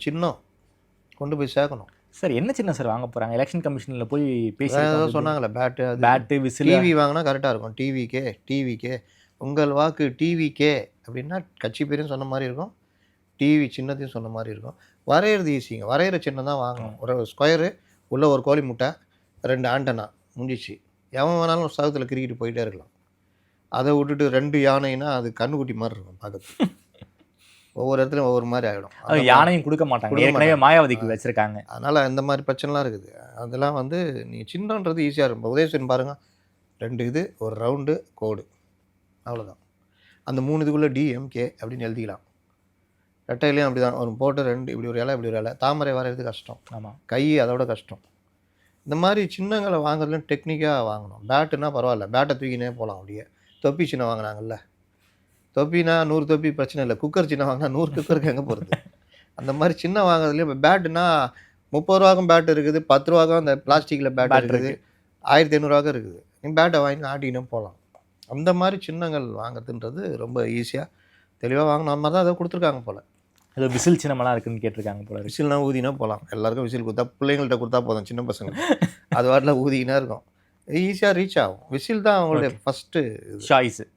சின்னம் கொண்டு போய் சேர்க்கணும். சார் என்ன சின்னம் சார் வாங்க போகிறாங்க? எலெக்ஷன் கமிஷனில் போய் பேசி ஏதாவது சொன்னாங்களே, பேட்டு விசில் டிவி வாங்கினா கரெக்டாக இருக்கும். டிவிக்கே உங்கள் வாக்கு டிவிக்கே அப்படின்னா கட்சி பேரையும் சொன்ன மாதிரி இருக்கும், டிவி சின்னத்தையும் சொன்ன மாதிரி இருக்கும். வரைகிறது ஈஸிங்க. வரைகிற சின்னம் தான் வாங்கணும். ஒரு ஸ்கொயரு உள்ள ஒரு கோழி முட்டை, 2 ஆண்டனா முடிஞ்சிச்சு. எவன் வேணாலும் சவுத்தில் கிரிக்கிட்டு போயிட்டே இருக்கலாம். அதை விட்டுட்டு 2 யானைன்னா அது கண்ணுக்குட்டி மாதிரி இருக்கும் பார்க்கறதுக்கு. ஒவ்வொரு இடத்துலையும் ஒவ்வொரு மாதிரி ஆகிடும். யானையும் கொடுக்க மாட்டாங்க, ஏற்கனவே மாயாவதிக்கு வச்சுருக்காங்க. அதனால் இந்த மாதிரி பிரச்சனைலாம் இருக்குது. அதெல்லாம் வந்து நீ சின்னன்றது ஈஸியாக இருக்கும். உதயசூரியன் பாருங்கள், 2 இது ஒரு ரவுண்டு கோடு, அவ்வளோதான். அந்த 3 இதுக்குள்ளே டிஎம்கே அப்படின்னு எழுதிக்கலாம். ரெட்டையிலையும் அப்படி தான் ஒரு போட்டு 2 இப்படி ஒரு இலை இப்படி ஒரு இலை. தாமரை வரைகிறது கஷ்டம். ஆமாம், கை அதோட கஷ்டம். இந்த மாதிரி சின்னங்களை வாங்குறதுலையும் டெக்னிக்காக வாங்கணும். பேட்டுனா பரவாயில்ல, பேட்டை தூக்கினே போகலாம். அப்படியே தொப்பி சின்னம் வாங்கினாங்கல்ல, தொப்பினா 100 தொப்பி பிரச்சனை இல்லை. குக்கர் சின்ன வாங்கினா 100 குக்கருக்கு எங்கே போகிறது? அந்த மாதிரி சின்ன வாங்குறதுலேயும் இப்போ பேட்டுனா 30 ரூபாக்கும் பேட் இருக்குது, 10 ரூபாக்கும் அந்த பிளாஸ்டிக்கில் பேட் இருக்குது, 1500 ரூபாக்கும் இருக்குது. நீ பேட்டை வாங்கி ஆட்டிக்கினே போகலாம். அந்த மாதிரி சின்னங்கள் வாங்குறதுன்றது ரொம்ப ஈஸியாக தெளிவாக வாங்கணும். அந்த மாதிரி தான் அதை கொடுத்துருக்காங்க போல். அது விசில் சின்னமெல்லாம் இருக்குன்னு கேட்டிருக்காங்க போல. விசில்னா ஊதினா போகலாம். எல்லாருக்கும் விசில் கொடுத்தா, பிள்ளைங்கள்ட்ட கொடுத்தா போதும், சின்ன பசங்க அது வாட்டில் ஊதிக்கினா இருக்கும். ஈஸியாக ரீச் ஆகும். விசில் தான் அவங்களுடைய ஃபஸ்ட்டு சாய்ஸ்.